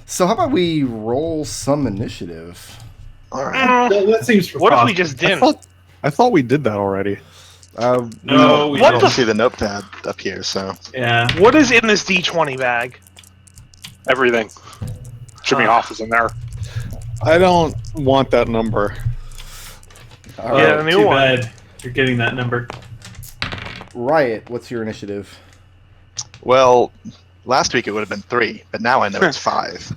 So how about we roll some initiative? All right. That seems What if we preposterous. just didn't? I thought we did that already. No, we I What don't the see the notepad up here, so Yeah. What is in this D20 bag? Everything. Jimmy Hoff is in there. I don't want that number. All Yeah, right. the new Too one. bad you're getting that number. Riot, what's your initiative? well, last week it would have been 3, but now I know it's 5.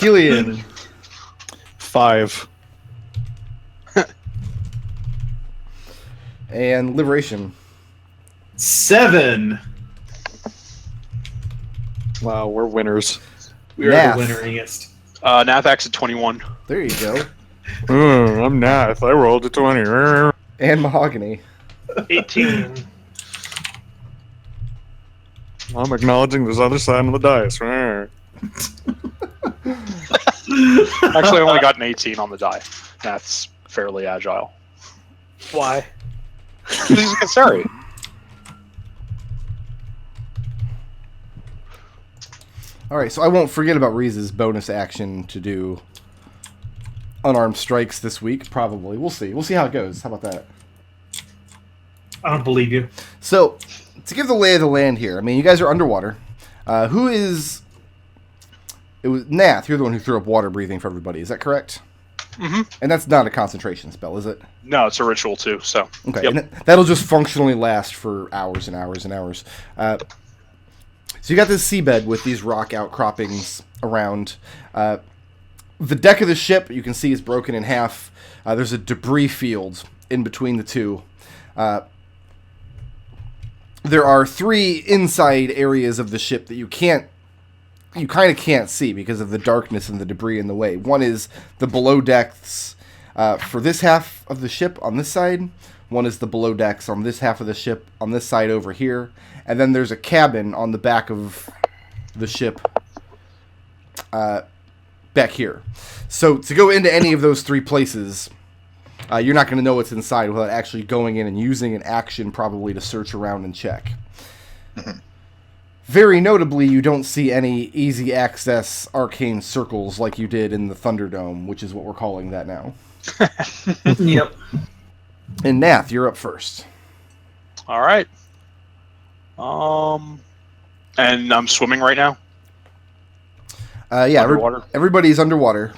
Kelian. 5. And Liberation. 7. Wow, we're winners. We are Nath. the winneringest. Nathak's at 21. There you go. I'm Nath. I rolled a 20. And Mahogany. 18. I'm acknowledging this other side of the dice. Actually, I only got an 18 on the die. Nath's fairly agile. Why? He's a Githzerai. All right, so I won't forget about Reese's bonus action to do unarmed strikes this week. Probably, we'll see. We'll see how it goes. How about that? I don't believe you. So, to give the lay of the land here, I mean, you guys are underwater. Who is? It was Nath. You're the one who threw up water breathing for everybody. Is that correct? Mm-hmm. And that's not a concentration spell, is it? No, it's a ritual too. So Okay, Yep. and that'll just functionally last for hours and hours and hours. So you got this seabed with these rock outcroppings around. The deck of the ship, you can see, is broken in half. There's a debris field in between the two. There are 3 inside areas of the ship that you kind of can't see because of the darkness and the debris in the way. One is the below decks for this half of the ship on this side. One is the below decks on this half of the ship on this side over here. And then there's a cabin on the back of the ship back here. So to go into any of those 3 places, you're not going to know what's inside without actually going in and using an action probably to search around and check. Very notably, you don't see any easy access arcane circles like you did in the Thunderdome, which is what we're calling that now. Yep. And Nath, you're up first. all right. And I'm swimming right now. Yeah, Underwater? everybody's underwater.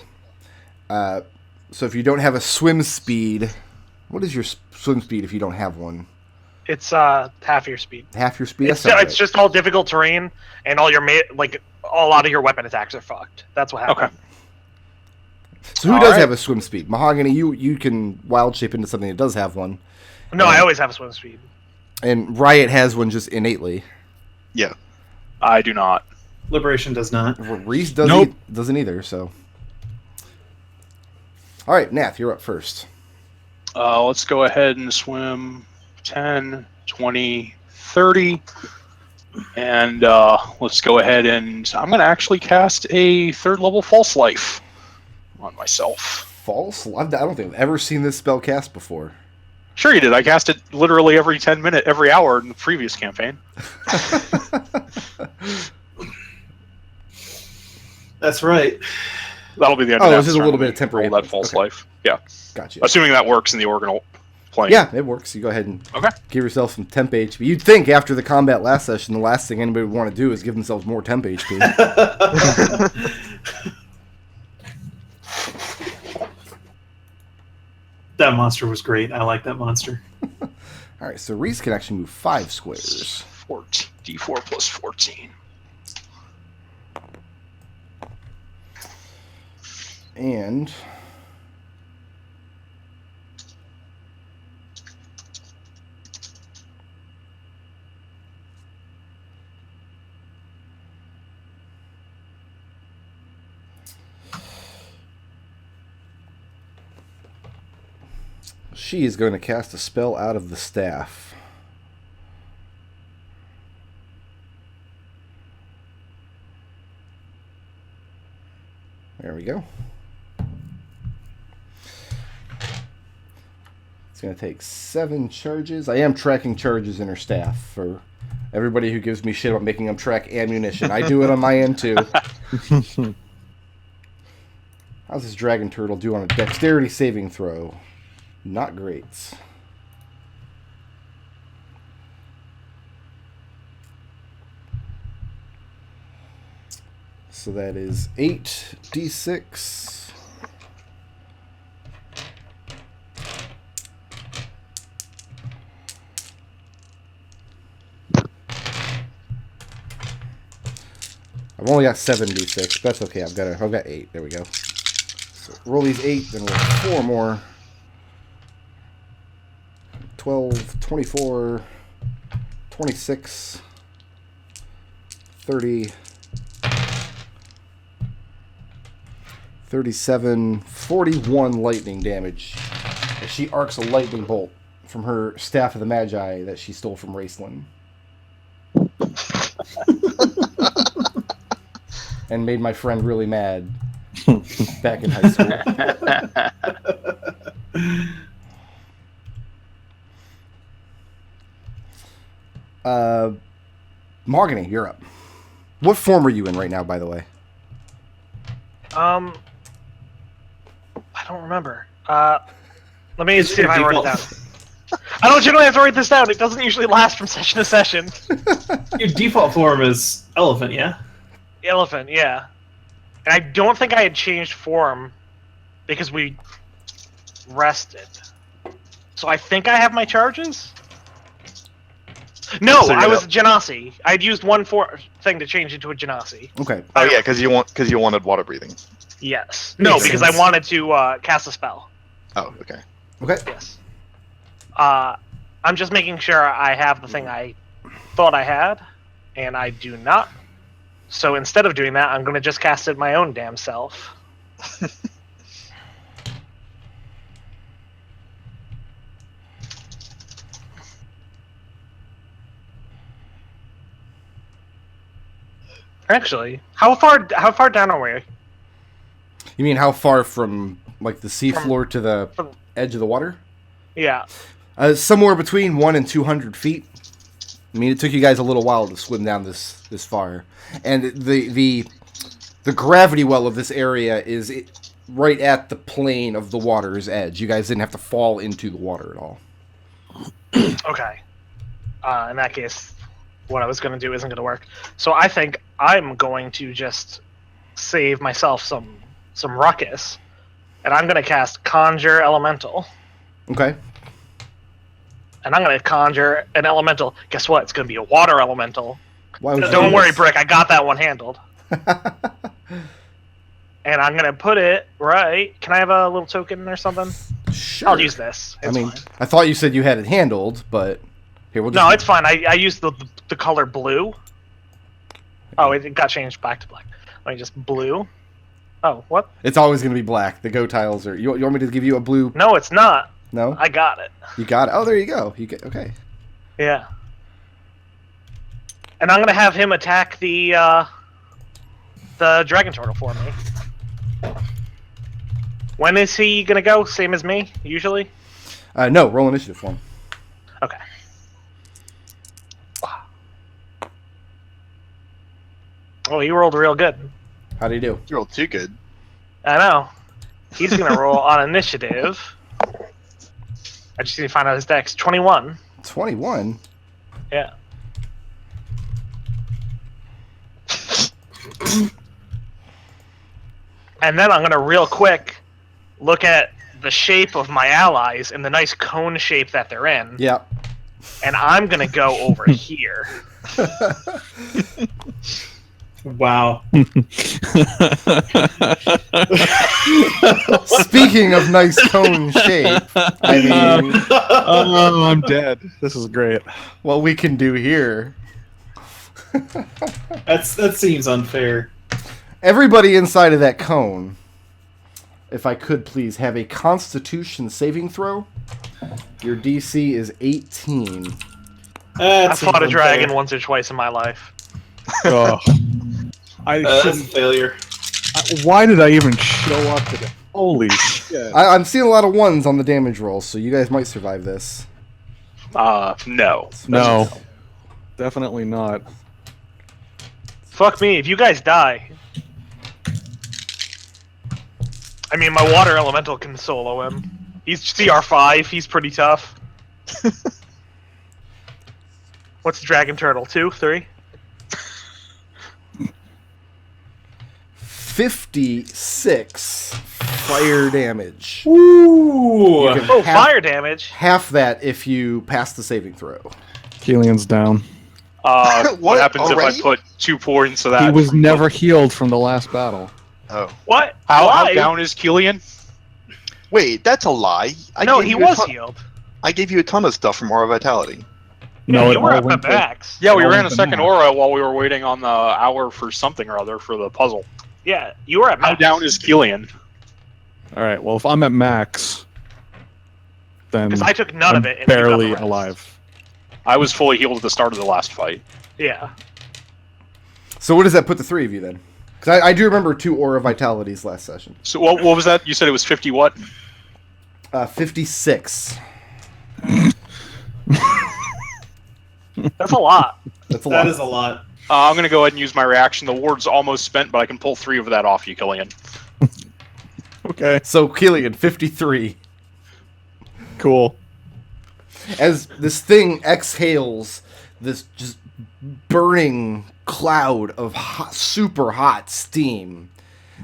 So if you don't have a swim speed, what is your swim speed if you don't have one? It's half your speed. Half your speed? It's, That sounds it's just all difficult terrain, and all your a lot of your weapon attacks are fucked. That's what happened. Okay. So who All does right. have a swim speed? Mahogany, you can wild shape into something that does have one. No, I always have a swim speed. And Riot has one just innately. Yeah. I do not. Liberation does not. Reese Nope. doesn't either, so. All right, Nath, you're up first. Let's go ahead and swim 10, 20, 30. And let's go ahead and I'm going to actually cast a 3rd level False Life on myself. False? I don't think I've ever seen this spell cast before. Sure you did. I cast it literally every every hour in the previous campaign. That's right. That'll be the end Oh, of that. this is a little turn. bit of temporary Roll that False okay. Life. Yeah. Gotcha. Assuming that works in the organal plane. Yeah, it works. You go ahead and Okay. give yourself some temp HP. You'd think after the combat last session, the last thing anybody would want to do is give themselves more temp HP. That monster was great. I like that monster. All right, so Reese can actually move 5 squares. 14, D4 plus 14. And she is going to cast a spell out of the staff. There we go. It's going to take 7 charges. I am tracking charges in her staff for Everybody who gives me shit about making them track ammunition, I do it on my end too. How's this dragon turtle do on a dexterity saving throw? Not great. So that is 8d6. I've only got 7d6, but that's okay. I've got 8. There we go. So roll these 8, then roll 4 more. 12, 24, 26, 30, 37, 41 lightning damage as she arcs a lightning bolt from her Staff of the Magi that she stole from Raceland. And made my friend really mad back in high school. Mahogany, you're up. What form are you in right now, by the way? I don't remember. Let me see if I wrote it down. I don't generally have to write this down. It doesn't usually last from session to session. Your default form is elephant, yeah? Elephant, yeah. And I don't think I had changed form because we rested. So I think I have my charges? No, So I was a Genasi. I'd used one thing to change into a Genasi. Okay. Oh yeah, because you wanted water breathing. Yes. No, Makes because sense. I wanted to cast a spell. Oh, okay. Okay. Yes. I'm just making sure I have the thing I thought I had, and I do not. So instead of doing that, I'm going to just cast it my own damn self. Actually, how far down are we? You mean how far from like the seafloor to the from- edge of the water? Yeah. Somewhere between 100 and 200 feet. I mean, it took you guys a little while to swim down this far, and the gravity well of this area is right at the plane of the water's edge. You guys didn't have to fall into the water at all. Okay. In that case, what I was going to do isn't going to work. So I think I'm going to just save myself some ruckus, and I'm going to cast Conjure Elemental. Okay. And I'm going to conjure an elemental. Guess what? It's going to be a water elemental. Why would you Don't do worry, this? Brick. I got that one handled. And I'm going to put it right. Can I have a little token or something? Sure. I'll use this. It's fine. I thought you said you had it handled, but here we'll just. No, it's fine. I used the color blue. Oh, it got changed back to black. Let me just blue. Oh, what? It's always going to be black. The go tiles are. You want me to give you a blue? No, it's not. No. I got it. You got it. Oh, there you go. You get okay. Yeah. And I'm gonna have him attack the dragon turtle for me. When is he gonna go? Same as me, usually? No, roll initiative for him. Okay. Oh, he rolled real good. How do you do? You rolled too good. I know. He's gonna roll on initiative. I just need to find out his dex. 21. 21. Yeah. And then I'm going to real quick look at the shape of my allies and the nice cone shape that they're in. Yeah. And I'm going to go over here. Wow. Speaking of nice cone shape, I mean, Oh, I'm dead. This is great. what we can do here. That seems unfair. Everybody inside of that cone, if I could please, have a Constitution saving throw. Your DC is 18. I fought a dragon once or twice in my life. Oh. That's a failure. Why did I even show up today? Holy shit. I'm seeing a lot of ones on the damage rolls, so you guys might survive this. No. No. Definitely not. Fuck me, if you guys die. I mean, my water elemental can solo him. He's CR5, he's pretty tough. What's Dragon Turtle? 2, 3? 56 fire damage. Ooh. You can Oh, half- fire damage. Half that if you pass the saving throw. Kelian's down. What What, happens already? if I put 2 points of that? He was never healed from the last battle. Oh. What? How Why? down is Kelian? Wait, that's a lie. No, gave he you a was ton- healed. I gave you a ton of stuff from Aura Vitality. Yeah, it you were all up went at to- max. Yeah, we All ran a went to second Nath. aura while we were waiting on the hour for something or other for the puzzle. Yeah, you were at How max. down is Kelian? All right. Well, if I'm at max, then Because I took none I'm of it. And you got the barely rest. alive. I was fully healed at the start of the last fight. Yeah. So what does that put the three of you then? Because I do remember 2 Aura Vitalities last session. So what was that? You said it was 50 what? 56. That's a lot. That's a That lot. is a lot. I'm going to go ahead and use my reaction. The ward's almost spent, but I can pull 3 of that off you, Kelian. Okay. So Kelian, 53. Cool. As this thing exhales this just burning cloud of hot, super hot steam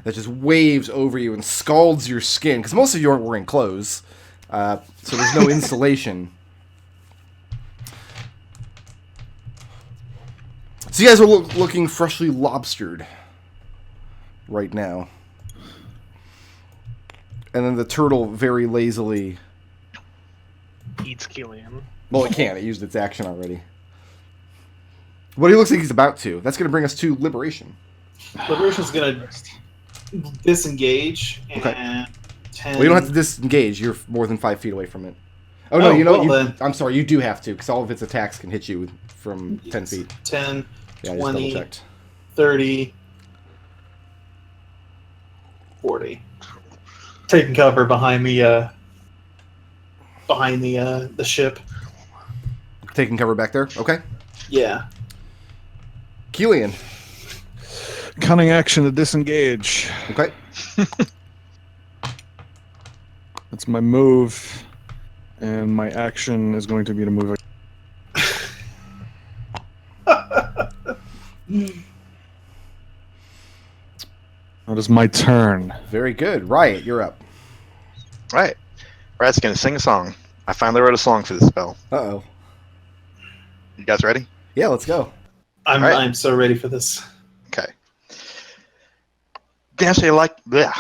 that just waves over you and scalds your skin, because most of you aren't wearing clothes, so there's no insulation. So you guys are looking freshly lobstered right now. And then the turtle very lazily... Eats Kelian. Well, it can't. It used its action already. What he looks like he's about to. That's going to bring us to Liberation. Liberation's gonna disengage and Okay. 10. Well, you don't have to disengage. You're more than 5 feet away from it. Oh, no, Oh, you know... well then. I'm sorry, you do have to, because all of its attacks can hit you from 10 Yes. feet. 10, Yeah, I just 20. double-checked. 30, 40. Taking cover behind the ship. Taking cover back there? Okay. Yeah. Kelian. Cunning action to disengage. Okay. That's my move. And my action is going to be to move. That is my turn. Very good. Riot, you're up. Right. Riot's gonna sing a song. I finally wrote a song for this spell. Uh-oh. You guys ready? Yeah, let's go. I'm Right. I'm so ready for this. Okay. Dance like you like, bleh.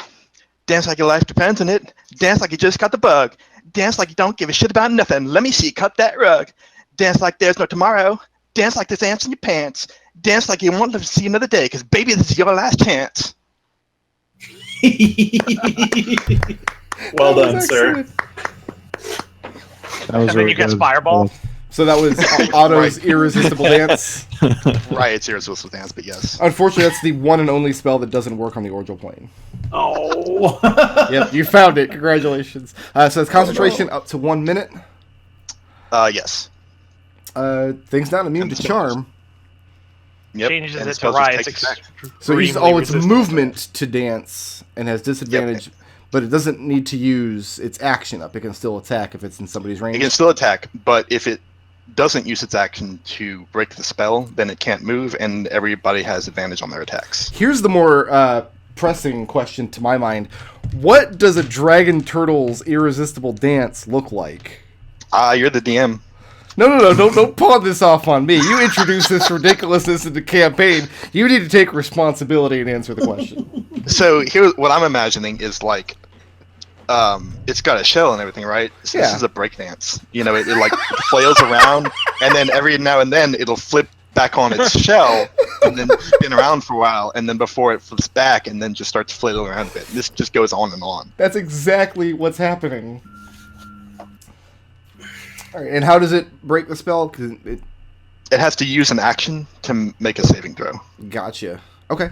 Dance like your life depends on it. Dance like you just got the bug. Dance like you don't give a shit about nothing. Let me see you cut that rug. Dance like there's no tomorrow. Dance like there's ants in your pants. Dance like you want to see another day, because baby, this is your last chance. Well That was done, sir. excellent. That was And then you get Fireball. So that was Otto's Irresistible Dance. Riot's irresistible dance, but yes. Unfortunately, that's the one and only spell that doesn't work on the Orgel plane. Oh. Yep, you found it. Congratulations. So it's concentration up to 1 minute. Yes. Thing's not immune to charm. Yep. Changes and it the to spell just Riot's takes effect. So it uses extremely all its resistant. movement to dance and has disadvantage, but it doesn't need to use its action up. It can still attack if it's in somebody's range. It can still attack, but if it doesn't use its action to break the spell, then it can't move, and everybody has advantage on their attacks. Here's the more pressing question to my mind. What does a dragon turtle's irresistible dance look like? You're the DM. No, don't pawn this off on me. You introduced this ridiculousness into the campaign. You need to take responsibility and answer the question. So here, what I'm imagining is like, it's got a shell and everything, right? So Yeah. This is a breakdance. You know, it like flails around, and then every now and then it'll flip back on its shell, and then spin around for a while, and then before it flips back, and then just starts flailing around a bit. This just goes on and on. That's exactly what's happening. All right, and how does it break the spell? 'Cause it It has to use an action to make a saving throw. gotcha. Okay.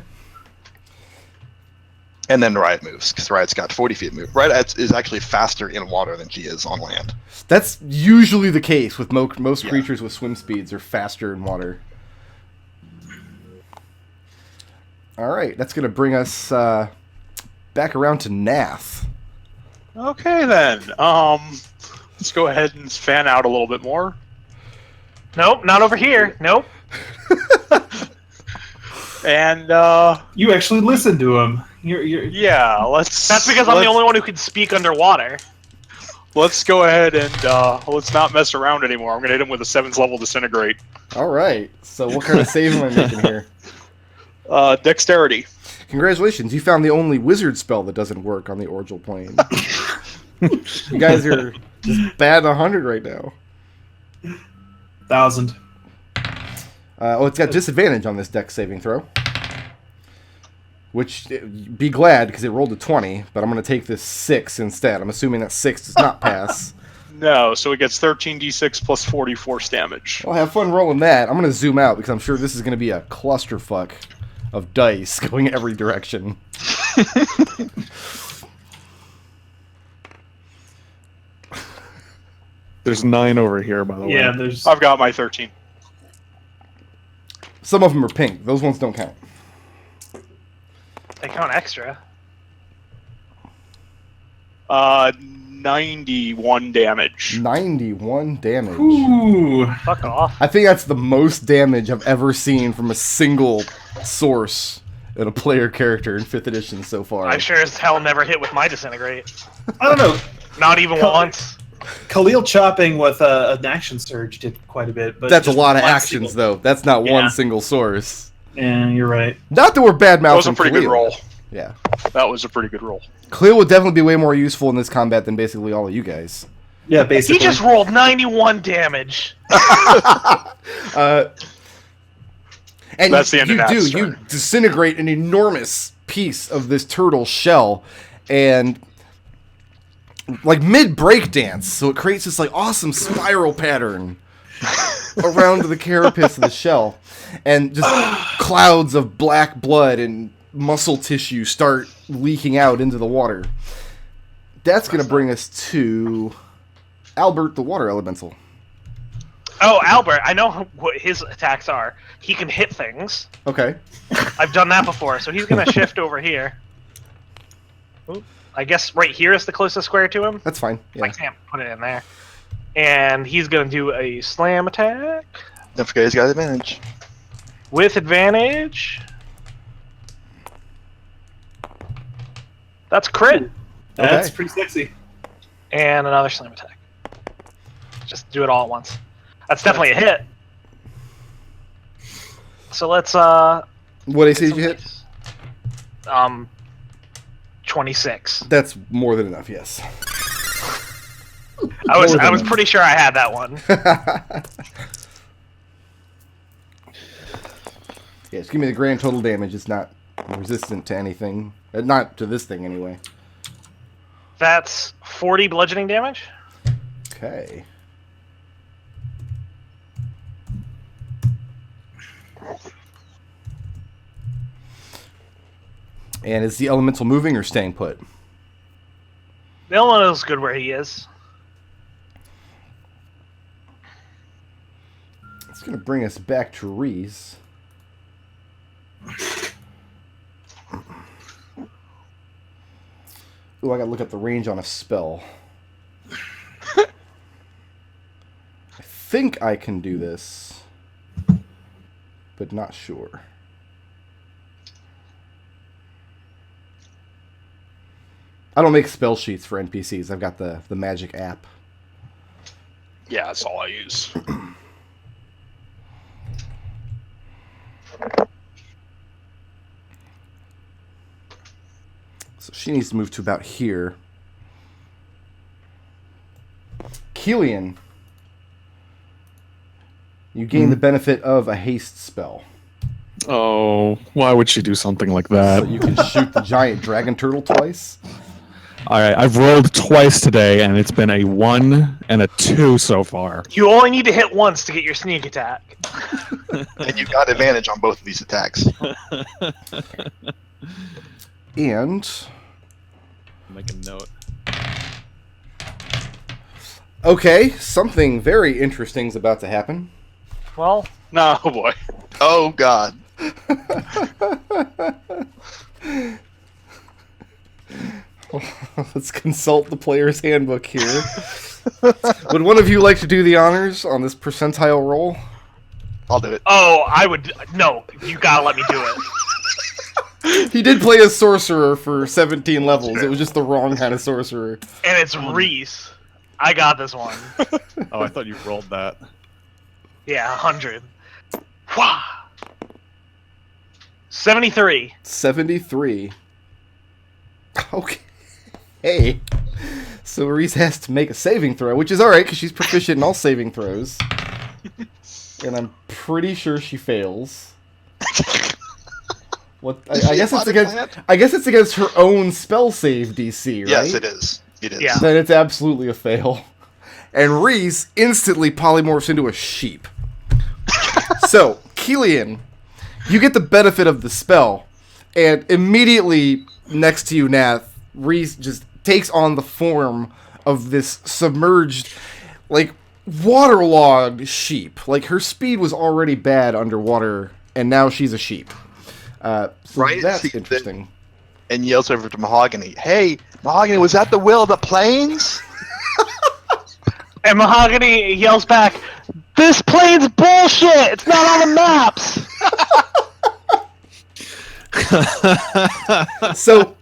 And then Riot moves, because Riot's got 40 feet move. Riot is actually faster in water than she is on land. That's usually the case with most creatures with swim speeds are faster in water. All right, that's going to bring us back around to Nath. Okay then. Let's go ahead and fan out a little bit more. Nope, not over here. Nope. And You actually listened to him. You're yeah, let's. That's because I'm the only one who can speak underwater. Let's go ahead and let's not mess around anymore. I'm gonna hit him with a 7th level disintegrate. All right, so what kind of save am I making here? Dexterity. Congratulations, you found the only wizard spell that doesn't work on the Orgel plane. You guys are just bad 100 right now. 1,000. It's got disadvantage on this dex saving throw. Which, be glad, because it rolled a 20, but I'm going to take this 6 instead. I'm assuming that 6 does not pass. No, so it gets 13d6 plus 40 force damage. Well, have fun rolling that. I'm going to zoom out, because I'm sure this is going to be a clusterfuck of dice going every direction. There's 9 over here, by the way. Yeah, there's. I've got my 13. Some of them are pink. Those ones don't count. They count extra. 91 damage. 91 damage. Ooh. Fuck off. I think that's the most damage I've ever seen from a single source in a player character in 5th edition so far. I sure as hell never hit with my disintegrate. I don't know. Not even once. Khalil chopping with an action surge did quite a bit, but That's a just lot of one actions, single- though. That's not Yeah. one single source. Yeah, you're right. Not that we're bad That was mouthing a pretty good Khalil. roll. Yeah. That was a pretty good roll. Khalil would definitely be way more useful in this combat than basically all of you guys. Yeah, He basically. just rolled 91 damage. And That's the end of Nath's you turn. disintegrate an enormous piece of this turtle shell, and like mid breakdance, so it creates this like awesome spiral pattern around the carapace of the shell, and just clouds of black blood and muscle tissue start leaking out into the water. That's going to bring us to Albert the Water Elemental. Oh, Albert, I know what his attacks are. He can hit things. Okay. I've done that before, so he's going to shift over here. Oop. I guess right here is the closest square to him. That's fine. I Yeah. can't put it in there. And he's going to do a slam attack Don't forget he's got advantage. with advantage. That's crit. That's Okay. pretty sexy. And another slam attack. Just do it all at once. That's definitely a hit. So let's What AC did you hit? 26. That's more than enough, yes. I was More than pretty sure I had that one. Yeah, just give me the grand total damage. It's not resistant to anything. Not to this thing, anyway. That's 40 bludgeoning damage. Okay. And is the elemental moving or staying put? The elemental's good where he is. It's going to bring us back to Reese. Ooh, I got to look up the range on a spell. I think I can do this, but not sure. I don't make spell sheets for NPCs. I've got the magic app. Yeah, that's all I use. So she needs to move to about here. Kelian, you gain the benefit of a haste spell. Oh, why would she do something like that? So you can shoot the giant dragon turtle twice. All right, I've rolled twice today, and it's been a 1 and a 2 so far. You only need to hit once to get your sneak attack. And you got advantage on both of these attacks. And Make a note. okay, something very interesting is about to happen. Well, No, oh boy. Oh God. Let's consult the player's handbook here. Would one of you like to do the honors on this percentile roll? I'll do it. oh, I would. No, you gotta let me do it. He did play a sorcerer for 17 levels. It was just the wrong kind of sorcerer. And it's Reese. I got this one. Oh, I thought you rolled that. Yeah, 100. Wah! 73. 73. Okay. Hey. So Reese has to make a saving throw, which is alright because she's proficient in all saving throws. And I'm pretty sure she fails. What? I guess it's against. I guess it's against her own spell save DC, right? Yes, it is. It is. Yeah. Then it's absolutely a fail. And Reese instantly polymorphs into a sheep. So, Kelian, you get the benefit of the spell, and immediately next to you, Nath, Reese just takes on the form of this submerged, like, waterlogged sheep. Like, her speed was already bad underwater, and now she's a sheep. So Right? that's See, interesting. And yells over to Mahogany. Hey, Mahogany, was that the will of the plains? And Mahogany yells back, "This plane's bullshit! It's not on the maps!" So,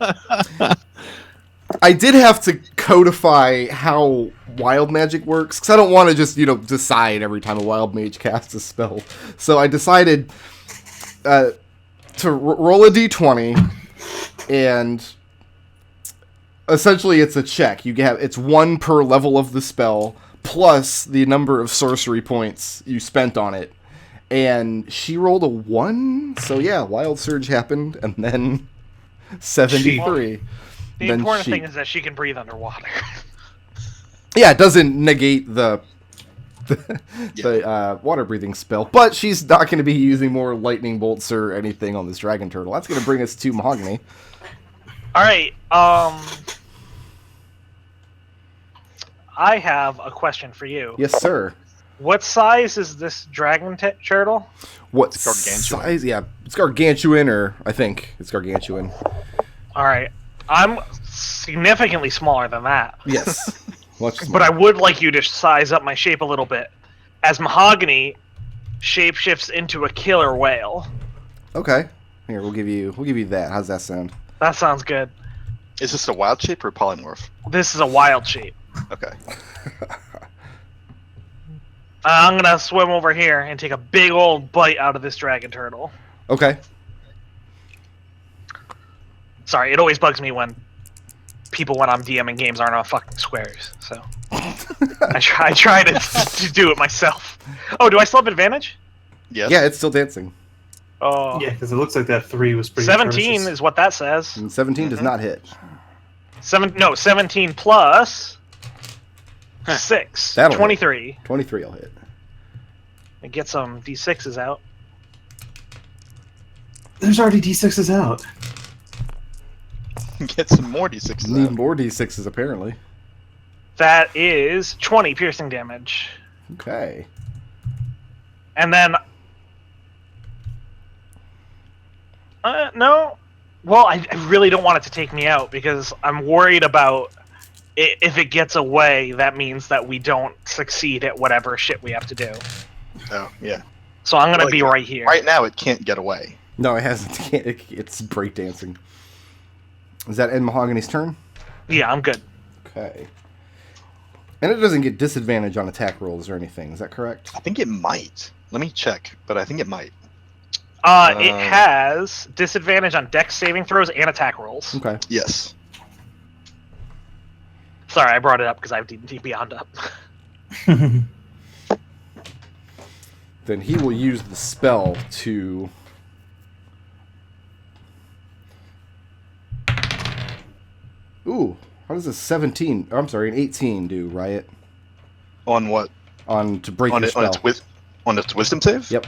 I did have to codify how wild magic works, because I don't want to just, decide every time a wild mage casts a spell. So I decided to roll a d20, and essentially it's a check. It's 1 per level of the spell, plus the number of sorcery points you spent on it. And she rolled a 1, so yeah, Wild Surge happened, and then 73. The Then important sheep. thing is that she can breathe underwater. Yeah, it doesn't negate the water breathing spell, but she's not going to be using more lightning bolts or anything on this dragon turtle. That's going to bring us to Mahogany. Alright, I have a question for you. Yes, sir. What size is this dragon turtle? What gargantuan. size? Yeah, it's gargantuan, or I think it's gargantuan. Alright, I'm significantly smaller than that. Yes. Much But I would like you to size up my shape a little bit. As Mahogany shapeshifts into a killer whale. Okay. Here, we'll give you that. How's that sound? That sounds good. Is this a wild shape or a polymorph? This is a wild shape. Okay. I'm gonna swim over here and take a big old bite out of this dragon turtle. Okay. Sorry, it always bugs me when people, when I'm DMing games, aren't on fucking squares. So I try to do it myself. Oh, do I still have advantage? Yes. Yeah, it's still dancing. Oh, Yeah, because it looks like that 3 was pretty 17 atrocious. is what that says. And 17 does not hit. 17 plus 6. That'll hit. 23. 23 will hit. And get some d6s out. There's already D6s out. Get some more d6s Need out. more d6s, apparently. That is 20 piercing damage. Okay. And then... no. Well, I really don't want it to take me out because I'm worried about if it gets away, that means that we don't succeed at whatever shit we have to do. Oh, yeah. So I'm going to Like, be right here. Right now, it can't get away. No, it hasn't. It's breakdancing. Is that end Mahogany's turn? Yeah, I'm good. Okay. And it doesn't get disadvantage on attack rolls or anything. Is that correct? I think it might. Let me check, but I think it might. It has disadvantage on dex saving throws and attack rolls. Okay. Yes. Sorry, I brought it up because I have D&D Beyond up. Then he will use the spell to... Ooh, how does a 17... I'm sorry, an 18 do, Riot? On what? On to break On, your it, spell. on its wisdom save? Yep.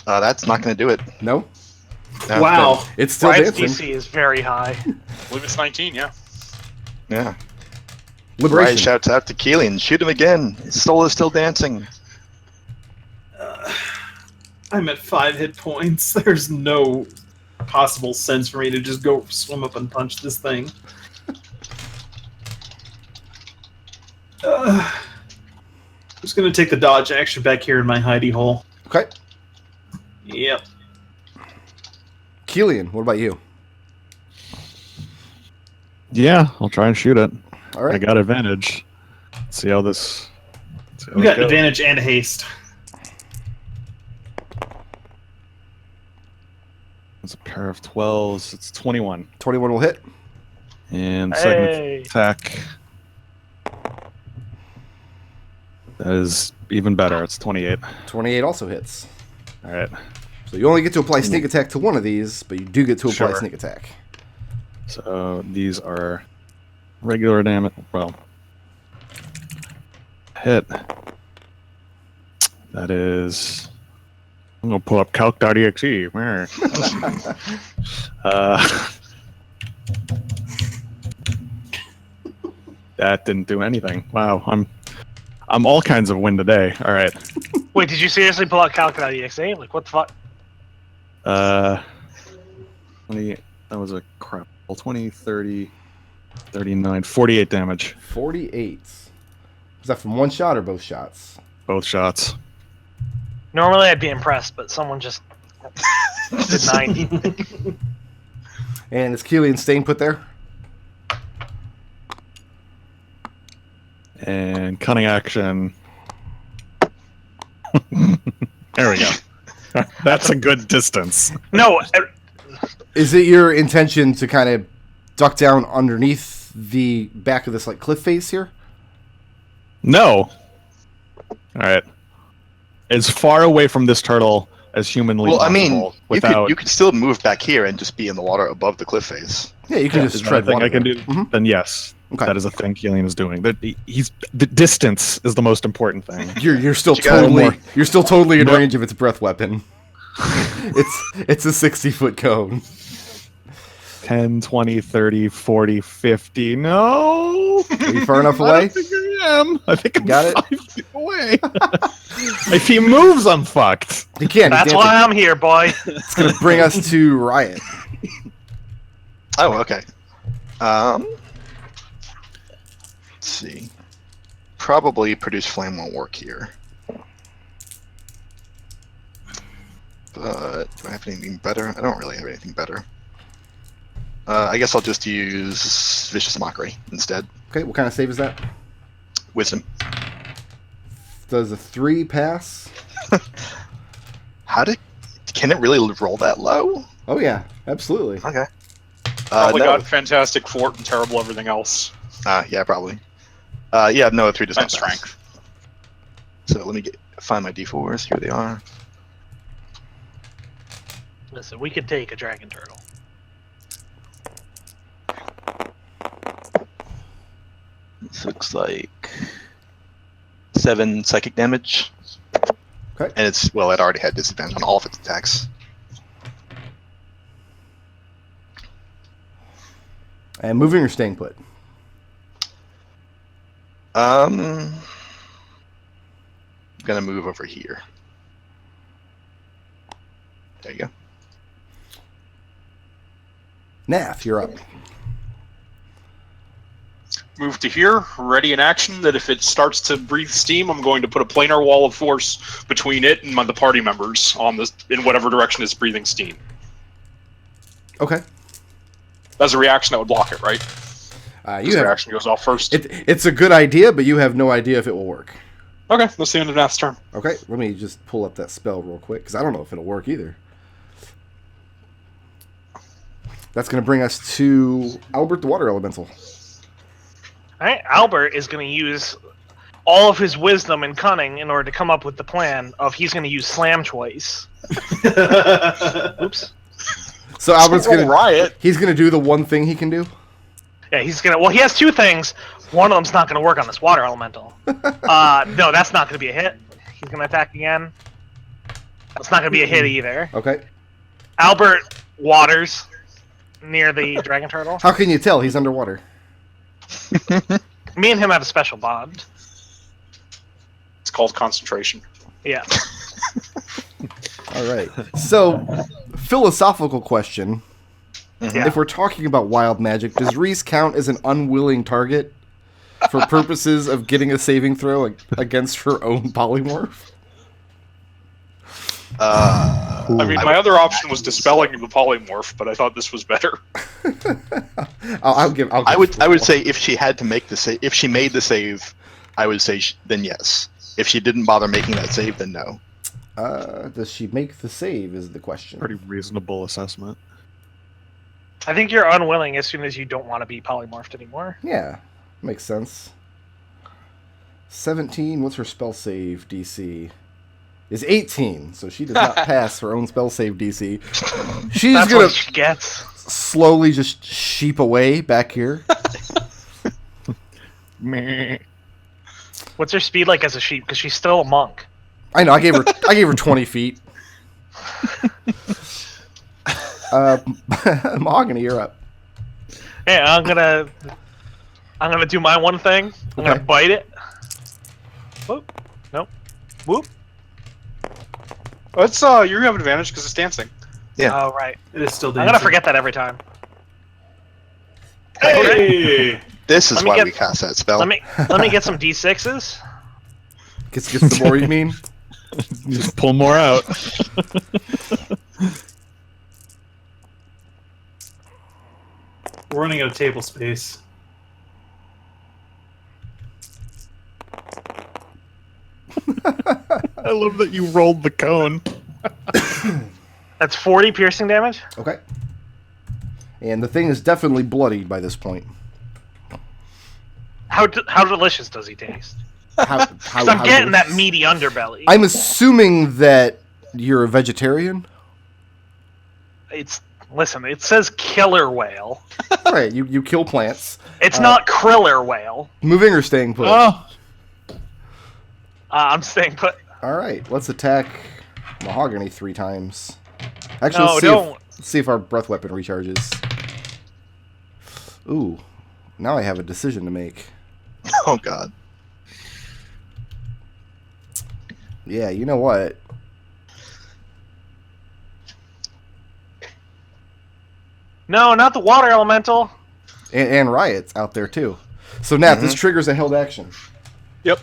That's not going to do it. No? Wow. It's still Riot's dancing. DC is very high. I believe it's 19, yeah. Yeah. Riot Liberation. shouts out to Kelian, shoot him again. His soul is still dancing. I'm at 5 hit points. There's no possible sense for me to just go swim up and punch this thing. I'm just gonna take the dodge action back here in my hidey hole. Okay. Yep. Kelian, what about you? Yeah, I'll try and shoot it. All right. I got advantage. See how this. We got advantage and haste. It's a pair of 12s. It's 21. 21 will hit. And second Hey. attack. That is even better. It's 28. 28 also hits. All right. So you only get to apply sneak attack to one of these, but you do get to apply Sure. sneak attack. So these are regular damage. Well, hit. That is. I'm gonna pull up calc.exe. Meh. That didn't do anything. Wow, I'm all kinds of win today. All right. Wait, did you seriously pull out Calc.exe? Like, what the fuck? 20. That was a crap. Well, 20, 30, 39, 48 damage. 48. Is that from one shot or both shots? Both shots. Normally I'd be impressed, but someone just did 90. And is Kelian staying put there? And cunning action. There we go. That's a good distance. No, Is it your intention to kind of duck down underneath the back of this like cliff face here? No. All right. As far away from this turtle as humanly Well, I possible. mean, without you could still move back here and just be in the water above the cliff face. Yeah, you can Is just that a tread thing water. I can do. Mhm. Then yes, Okay. that is a thing Kelian is doing. The distance is the most important thing. You're still You got totally more. you're still totally in No. range of its breath weapon. it's a 60-foot cone. 10, 20, 30, 40, 50. No. Are you far enough I away? don't think I am. I think I'm Got it? 5 feet away. If he moves, I'm fucked. You can't. that's why I'm here, boy. It's gonna bring us to Riot. Oh, okay. Let's see. Probably produce flame won't work here. But do I have anything better? I don't really have anything better. I guess I'll just use Vicious Mockery instead. Okay, what kind of save is that? Wisdom. Does a 3 pass? Can it really roll that low? Oh yeah, absolutely. Okay. Probably No. got fantastic fort and terrible everything else. Yeah, probably. Yeah, no, 3 does And not pass. strength. So let me find my D4s. Here they are. Listen, we could take a dragon turtle. This looks like 7 psychic damage. Okay. And it already had disadvantage on all of its attacks. And moving or staying put? I'm gonna move over here. There you go. Nath, you're up. Move to here, ready in action, that if it starts to breathe steam, I'm going to put a planar wall of force between it and the party members on this in whatever direction it's breathing steam. Okay. As a reaction, that would block it, right? You This have reaction goes off first. it's a good idea, but you have no idea if it will work. Okay, that's the end of Nath's turn. Okay, let me just pull up that spell real quick because I don't know if it'll work either. That's going to bring us to Albert the Water Elemental. Alright, Albert is going to use all of his wisdom and cunning in order to come up with the plan of he's going to use Slam twice. Oops. So Albert's Roll going to Riot. he's going to do the one thing he can do. Yeah, he's going to... Well, he has 2 things. One of them's not going to work on this water elemental. No, that's not going to be a hit. He's going to attack again. That's not going to be a hit either. Okay. Albert waters near the dragon turtle. How can you tell he's underwater? Me and him have a special bond. It's called concentration. Yeah. All right. So, philosophical question. Yeah. If we're talking about wild magic, does Reese count as an unwilling target for purposes of getting a saving throw against her own polymorph? I mean, my other option was dispelling the polymorph, but I thought this was better. I'll give I would say if she had to make the save, if she made the save, I would say then yes. If she didn't bother making that save, then no. Does she make the save is the question. Pretty reasonable assessment. I think you're unwilling as soon as you don't want to be polymorphed anymore. Yeah, makes sense. 17, what's her spell save DC? Is 18, so she does not pass her own spell save DC. She's That's gonna what she gets. slowly just sheep away back here. What's her speed like as a sheep? Because she's still a monk. I know, I gave her 20 feet. Mahogany, you're up. Hey, I'm gonna do my one thing. I'm gonna bite it. Whoop. Nope. Whoop. Let's you have advantage because it's dancing. Yeah. Oh right. It is still I'm dancing. gonna forget that every time. Hey! This is Let me why get- we cast that spell. Let me get some d6s. Get some more, you mean? Just pull more out. We're running out of table space. I love that you rolled the cone. That's 40 piercing damage. Okay. And the thing is definitely bloodied by this point. How delicious does he taste? How 'Cause I'm getting that delicious. meaty underbelly. I'm assuming that you're a vegetarian. Listen. It says killer whale. Right, you kill plants. It's not kriller whale. Moving or staying put? Oh, I'm staying put. All right, let's attack Mahogany 3 times. Actually, No, let's don't. see if our breath weapon recharges. Ooh, now I have a decision to make. Oh god. Yeah, you know what? No, not the water elemental. And Riot's out there too. So Nath, this triggers a held action. Yep.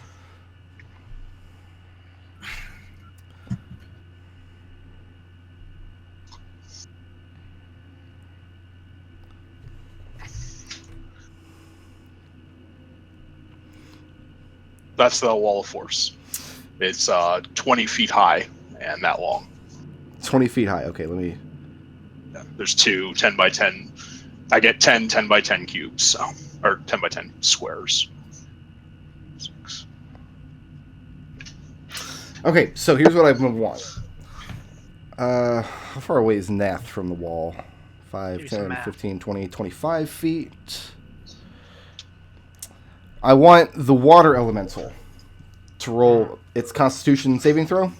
That's the wall of force. It's 20 feet high and that long. 20 feet high. Okay, let me... Yeah, there's two 10 by 10. I get 10 10 by 10 cubes, so or 10 by 10 squares. 6. Okay, so here's what I want. How far away is Nath from the wall? 5, Give me some 10, math. 15, 20, 25 feet. I want the water elemental to roll its constitution saving throw.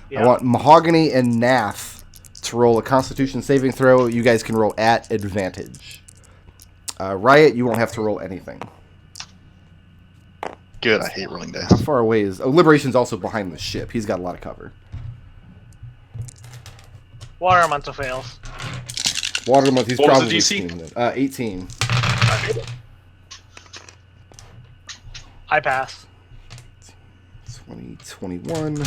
Yeah. I want Mahogany and Nath to roll a constitution saving throw. You guys can roll at advantage. Riot, you won't have to roll anything. Good, I hate rolling dice. How far away is... Oh, Liberation's also behind the ship. He's got a lot of cover. Water elemental fails. Water elemental, he's What was probably... the DC? seen it. 18. I pass. 20, 21...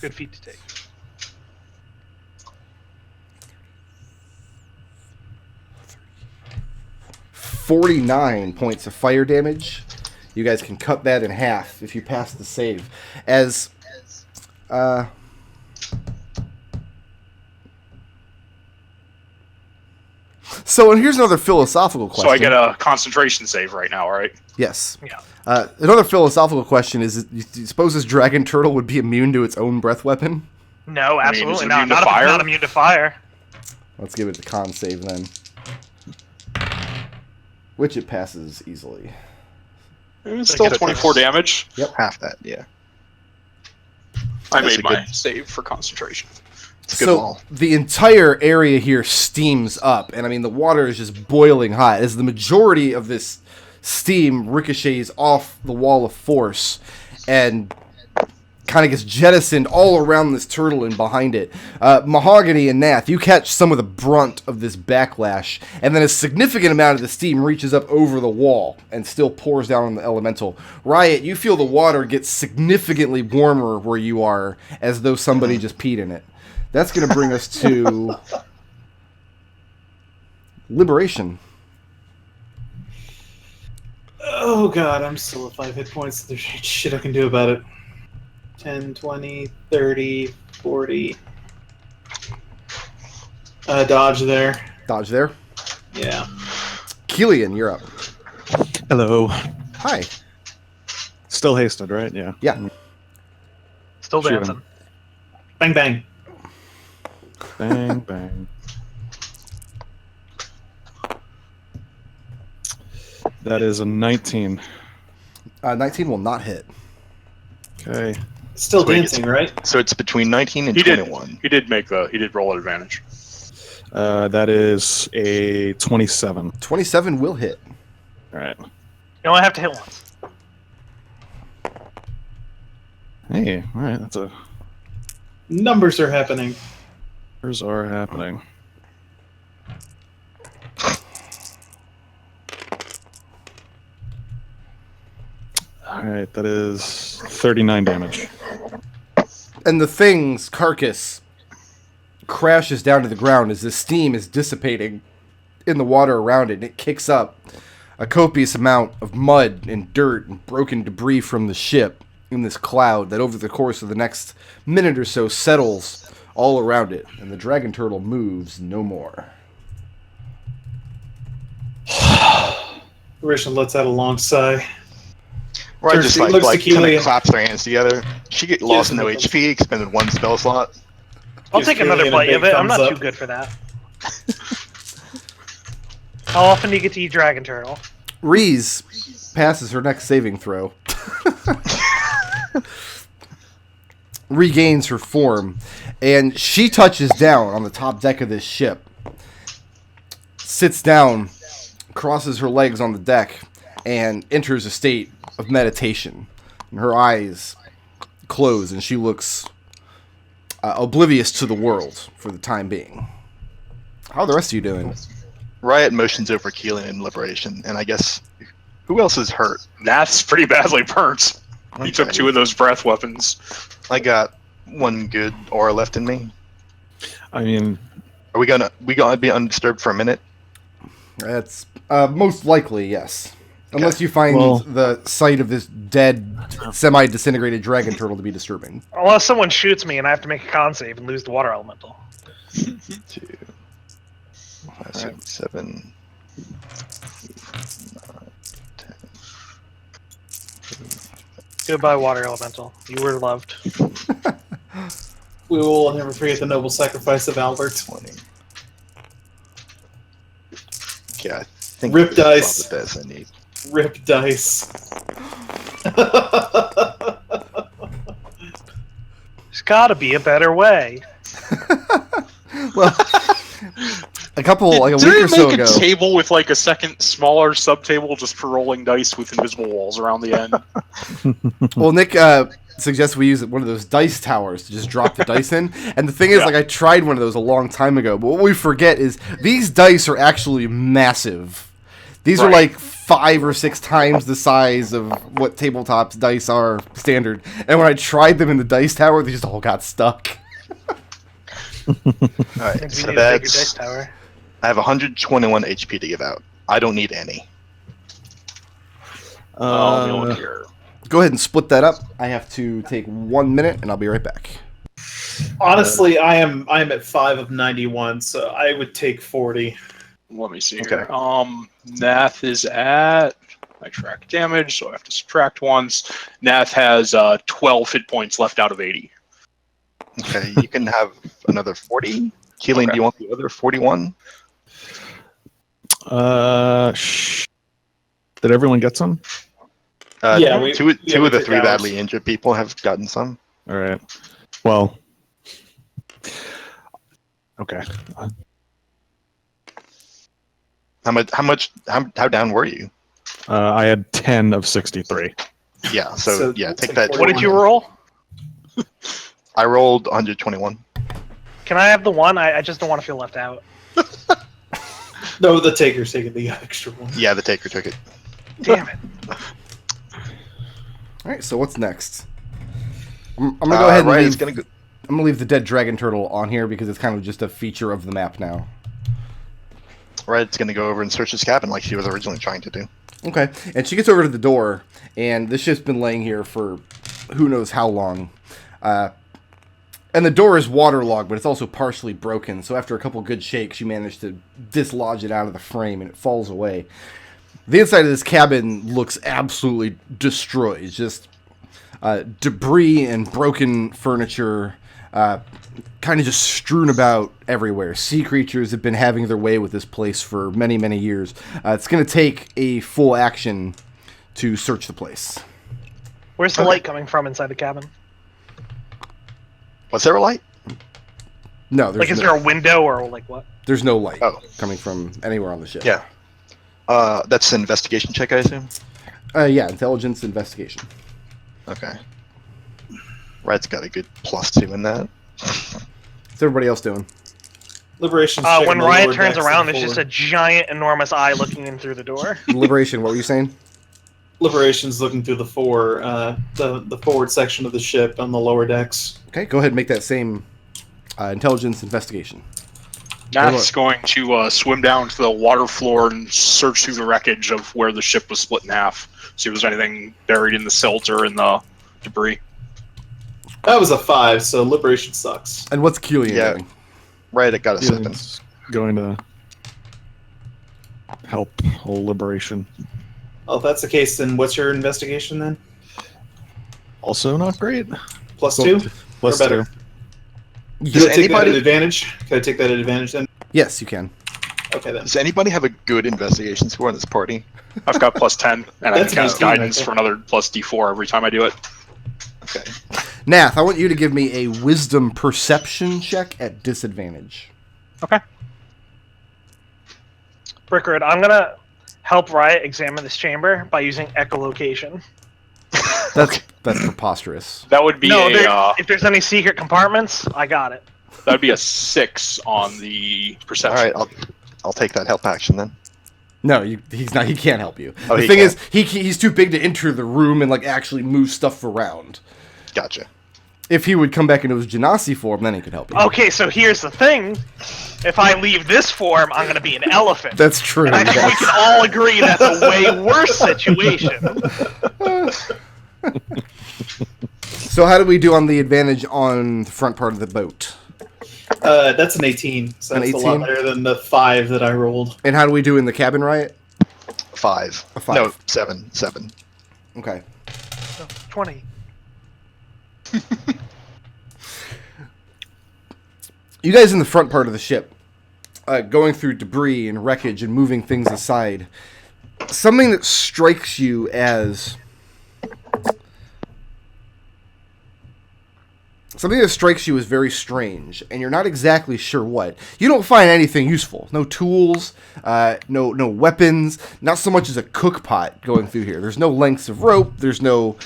Good feat to take. 49 points of fire damage. You guys can cut that in half if you pass the save. So, and here's another philosophical question. So I get a concentration save right now, right? Yes. Yeah. Another philosophical question is, do you suppose this dragon turtle would be immune to its own breath weapon? No, I mean, absolutely is it not. immune to fire? Not immune to fire. Let's give it the con save then. Which it passes easily. It's still 24 damage. Half that, yeah. I That's made a my good- save for concentration. It's a good So wall. the entire area here steams up, and I mean the water is just boiling hot as the majority of this steam ricochets off the wall of force and kind of gets jettisoned all around this turtle and behind it. Mahogany and Nath, you catch some of the brunt of this backlash, and then a significant amount of the steam reaches up over the wall and still pours down on the elemental. Riot, you feel the water get significantly warmer where you are, as though somebody just peed in it. That's going to bring us to Liberation. Oh god, I'm still at 5 hit points. There's shit I can do about it. 10, 20, 30, 40. Dodge there. Dodge there. Yeah. Kelian, you're up. Hello. Hi. Still hasted, right? Yeah. Yeah. Still Shoot dancing. him. Bang bang. Bang, bang. That is a 19. 19 will not hit. Okay. Still Wait, dancing, right? So it's between 19 and He did. 21. He did roll at advantage. That is a 27. 27 will hit. All right. You only have to hit once. Hey, all right. That's a. Numbers are happening. Numbers are happening. All right, that is 39 damage. And the thing's carcass crashes down to the ground as the steam is dissipating in the water around it. And it kicks up a copious amount of mud and dirt and broken debris from the ship in this cloud that over the course of the next minute or so settles all around it. And the dragon turtle moves no more. Rishon lets out a long sigh. Right, Turns- just looks to kind Kelian. of claps their hands together. She get lost him no a- HP, expended 1 spell slot. I'll Gives take another Kelian a bite big of it. I'm thumbs not up. too good for that. How often do you get to eat dragon turtle? Reese passes her next saving throw. Regains her form. And she touches down on the top deck of this ship. Sits down, crosses her legs on the deck, and enters a state of meditation. And her eyes close, and she looks oblivious to the world for the time being. How are the rest of you doing? Riot motions over Keelan in Liberation, and I guess who else is hurt? Nath's pretty badly burnt. He took Okay. 2 of those breath weapons. I got 1 good aura left in me. I mean, Are we gonna be undisturbed for a minute? That's most likely, yes. Unless you find Well- the sight of this dead, semi-disintegrated dragon turtle to be disturbing. Unless someone shoots me and I have to make a con save and lose the water elemental. 2, 5, 6, 7, 8, 9, 10. Goodbye, water elemental. You were loved. We will never forget the noble sacrifice of Albert. 20. Yeah, I think Rip this is dice. about the best I need. Rip dice. There's gotta be a better way. Well, a couple, like a Did week it or so make ago. a table with like a second smaller sub-table just for rolling dice with invisible walls around the end? Well, Nick suggests we use one of those dice towers to just drop the dice in. And the thing is, Yeah. like, I tried one of those a long time ago, but what we forget is these dice are actually massive. These are Right. like 5 or 6 times the size of what tabletop dice are standard. And when I tried them in the dice tower, they just all got stuck. Alright, Maybe so we need a bigger dice that's... tower. I have 121 HP to give out. I don't need any. Oh, no one here. Go ahead and split that up. I have to take 1 minute, and I'll be right back. Honestly, I'm at 5 of 91, so I would take 40. Let me see Okay. here. Nath is at... I track damage, so I have to subtract once. Nath has 12 hit points left out of 80. Okay, you can have another 40. Keelan, Okay. do you want the other 41? did everyone get some? Yeah, two of the took 3 ours. badly injured people have gotten some. All right. Well. Okay. How down were you? I had 10 of 63. Yeah, So so yeah, take that. What did you roll? I rolled 121. Can I have the one? I just don't want to feel left out. No, the taker's taking the extra one. Yeah, the taker took it. Damn it. All right, so what's next? I'm gonna go ahead and Riot's leave, gonna go. I'm gonna leave the dead dragon turtle on here because it's kind of just a feature of the map now. Riot's gonna go over and search his cabin like she was originally trying to do. Okay, and she gets over to the door, and this ship's been laying here for who knows how long. And the door is waterlogged, but it's also partially broken, so after a couple good shakes, you manage to dislodge it out of the frame, and it falls away. The inside of this cabin looks absolutely destroyed. Just debris and broken furniture, kind of just strewn about everywhere. Sea creatures have been having their way with this place for many, many years. It's going to take a full action to search the place. Where's the light coming from inside the cabin? Was there a light? No, there's Like, is no, there a window or like what? there's no light Oh. coming from anywhere on the ship. Yeah. That's an investigation check, I assume. Yeah, intelligence investigation. Okay. Riot's got a good +2 in that. What's everybody else doing? Liberation's When checking the Riot lower turns decks around, and there's just a forward. giant, enormous eye looking in through the door. Liberation, what were you saying? Liberation's looking through the forward section of the ship on the lower decks. Okay, go ahead and make that same intelligence investigation. Nath's going to swim down to the water floor and search through the wreckage of where the ship was split in half. See if there's anything buried in the silt or in the debris. That was a 5, so Liberation sucks. And what's Kelian Yeah. doing? Riot got a 7. It's going to help whole liberation. Well, if that's the case, then what's your investigation then? Also not great. +2? Plus Or better? 2. Can I take that at anybody- advantage? Can I take that at advantage then? Yes, you can. Okay then. Does anybody have a good investigation score on this party? I've got +10, and I That's can cast 18 right guidance there. for another +D4 every time I do it. Okay. Nath, I want you to give me a wisdom perception check at disadvantage. Okay. Brickard, I'm gonna help Riot examine this chamber by using echolocation. That's preposterous. That would be if there's any secret compartments, I got it. that would be a 6 on the All perception. right, I'll take that help action then. No, he's not. He can't help you. Oh, the he thing can't. is, he's too big to enter the room and like actually move stuff around. Gotcha. If he would come back into his Genasi form, then he could help you. Okay, so here's the thing. If I leave this form, I'm gonna be an elephant. That's true. And I think we can all agree that's a way worse situation. So how do we do on the advantage on the front part of the boat? That's an 18, so An that's a 18? lot better than the 5 that I rolled. And how do we do in the cabin, Riot? 5. A 5. No, 7. 7. Okay. 20. You guys in the front part of the ship, going through debris and wreckage and moving things aside, something that strikes you as very strange, and you're not exactly sure what. You don't find anything useful. No tools, no weapons, not so much as a cook pot going through here. There's no lengths of rope. There's no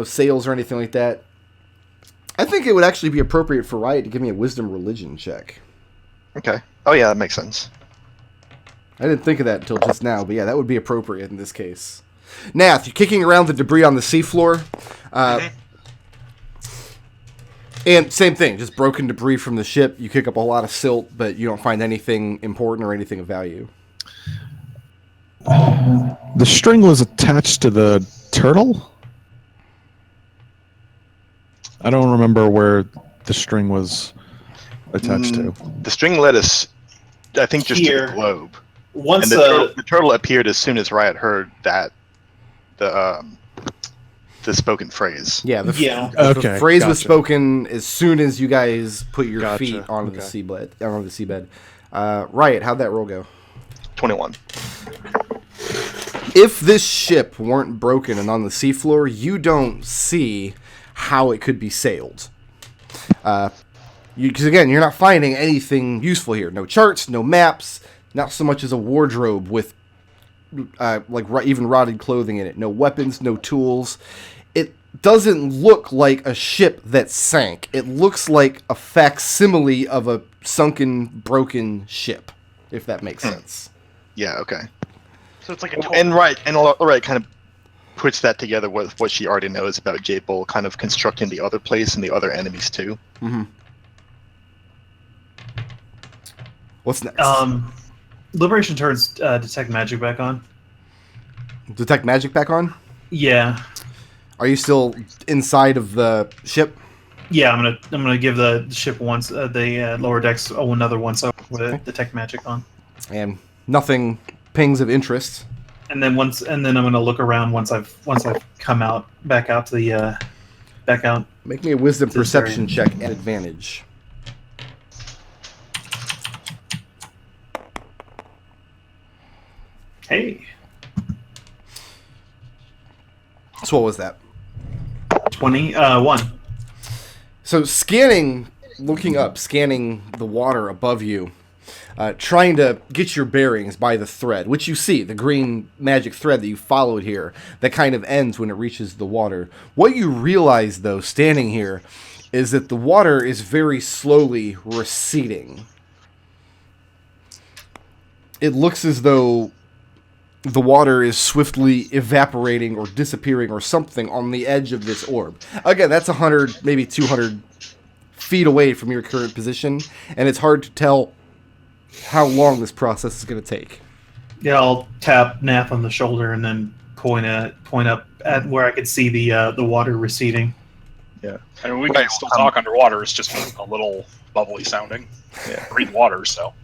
sails or anything like that. I think it would actually be appropriate for Riot to give me a wisdom religion check. Okay. Oh yeah, that makes sense. I didn't think of that until just now, but yeah, that would be appropriate in this case. Nath, you're kicking around the debris on the seafloor. And same thing, just broken debris from the ship. You kick up a lot of silt, but you don't find anything important or anything of value. The string was attached to the turtle? I don't remember where the string was attached to. The string led us, I think, just to Here. the globe. Once And the turtle appeared as soon as Riot heard that the spoken phrase. Yeah, the Okay, phrase was gotcha. spoken as soon as you guys put your Gotcha, feet onto the okay. seabed. Riot, how'd that roll go? 21. if this ship weren't broken and on the seafloor, you don't see how it could be sailed. Because again, you're not finding anything useful here. No charts, no maps, not so much as a wardrobe with even rotted clothing in it. No weapons, no tools. It doesn't look like a ship that sank. It looks like a facsimile of a sunken, broken ship, if that makes sense. Yeah, okay. So it's like a total... And Riot kind of puts that together with what she already knows about Jade, kind of constructing the other place and the other enemies too. Mm-hmm. What's next? Liberation turns detect magic back on. Detect magic back on? Yeah. Are you still inside of the ship? Yeah, I'm gonna give the ship once the lower decks another once over with detect magic on. And nothing pings of interest. And then I'm gonna look around once I've come back out. Make me a wisdom perception check at advantage. Hey. So what was that? 21. So looking up, scanning the water above you, trying to get your bearings by the thread, which you see, the green magic thread that you followed here, that kind of ends when it reaches the water. What you realize, though, standing here, is that the water is very slowly receding. It looks as though the water is swiftly evaporating or disappearing or something on the edge of this orb. Again, that's 100, maybe 200 feet away from your current position, and it's hard to tell how long this process is going to take. Yeah, I'll tap Nath on the shoulder and then point up at where I could see the water receding. Yeah. I mean, we can still talk underwater. It's just a little bubbly sounding. Yeah. Breathe water, so.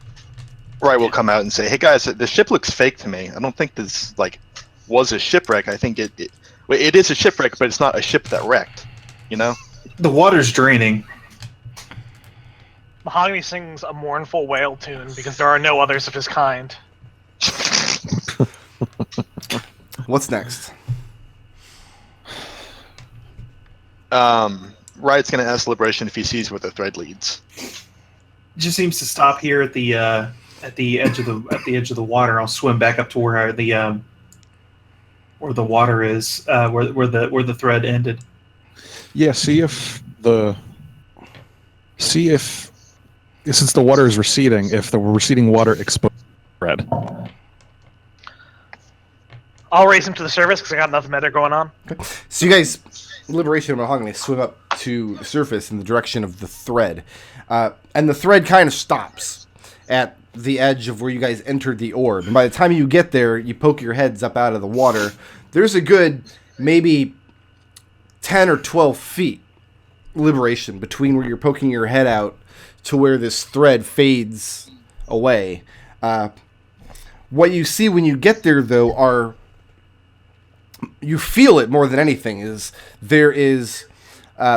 Riot will come out and say, "Hey guys, the ship looks fake to me. I don't think this was a shipwreck. I think it is a shipwreck, but it's not a ship that wrecked. You know? The water's draining. Mahogany sings a mournful wail tune because there are no others of his kind. What's next? Riot's gonna ask Liberation if he sees where the thread leads. It just seems to stop here at the edge of the water. I'll swim back up to where the water is, where the thread ended. Yeah, see if since the water is receding, if the receding water exposes the thread. I'll race him to the surface because I got nothing better going on. Okay. So you guys, Liberation and Mahogany, swim up to the surface in the direction of the thread. And the thread kind of stops at the edge of where you guys entered the orb. And by the time you get there, you poke your heads up out of the water. There's a good maybe 10 or 12 feet, Liberation, between where you're poking your head out to where this thread fades away. What you see when you get there, though, you feel it more than anything, is there is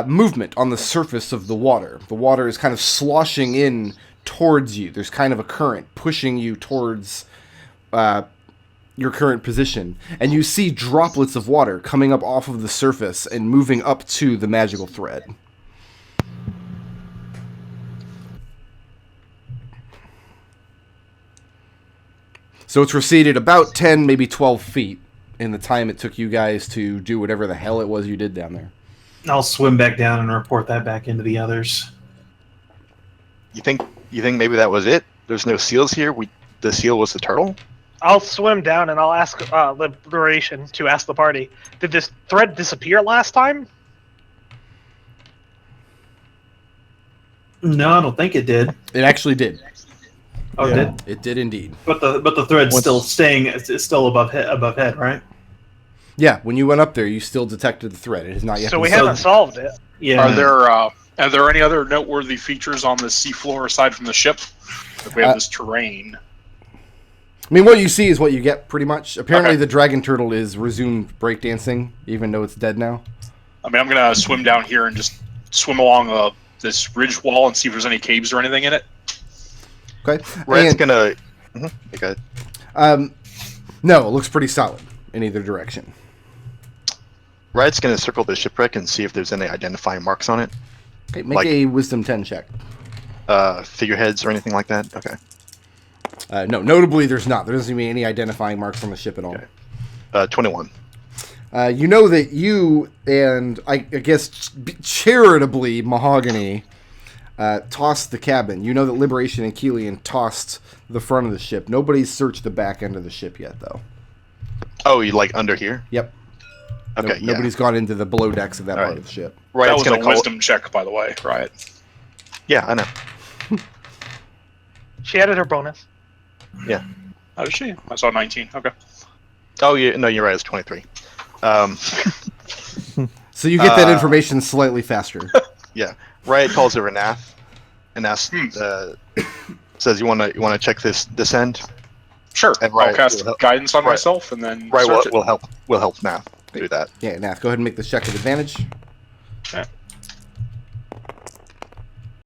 movement on the surface of the water. The water is kind of sloshing in towards you. There's kind of a current pushing you towards your current position. And you see droplets of water coming up off of the surface and moving up to the magical thread. So it's receded about 10, maybe 12 feet in the time it took you guys to do whatever the hell it was you did down there. I'll swim back down and report that back into the others. You think maybe that was it? There's no seals here? The seal was the turtle? I'll swim down and I'll ask Liberation to ask the party, did this thread disappear last time? No, I don't think it did. It actually did. Oh, it did? It did indeed. But the thread's still staying. It's still above head, right? Yeah, when you went up there, you still detected the thread. It has not yet. So been we solved. haven't solved it. Yeah. Are there any other noteworthy features on the seafloor aside from the ship? If we have this terrain. I mean, what you see is what you get, pretty much. Apparently, Okay. the dragon turtle is resumed breakdancing, even though it's dead now. I mean, I'm gonna swim down here and just swim along this ridge wall and see if there's any caves or anything in it. Okay. Riot's And, gonna... Okay. no, it looks pretty solid. in either direction. Riot's going to circle the shipwreck and see if there's any identifying marks on it. Okay, make Like- a Wisdom 10 check. Figureheads or anything like that? Okay. No, notably there's not. There doesn't seem to be any identifying marks on the ship at all. Okay. 21. You know that you and, I guess, charitably, Mahogany tossed the cabin. You know that Liberation and Kelian tossed the front of the ship. Nobody's searched the back end of the ship yet, though. Oh, you like under here? Yep. Okay, yeah. Nobody's gone into the below decks of that part Alright. of the ship. That Riot's was going a to call. wisdom check, by the way, Riot. Yeah, I know. She added her bonus. Yeah. How did she? I saw 19. Okay. Oh, yeah, no, you're right. It's 23. So you get that information slightly faster. Yeah. Riot calls over Nath and asks, says, "You want to check this end?" Sure. And I'll Riot cast will help- guidance on Riot- myself and then Right, search it. we'll help Nath do that. Yeah, Nath, go ahead and make this check with advantage. Okay.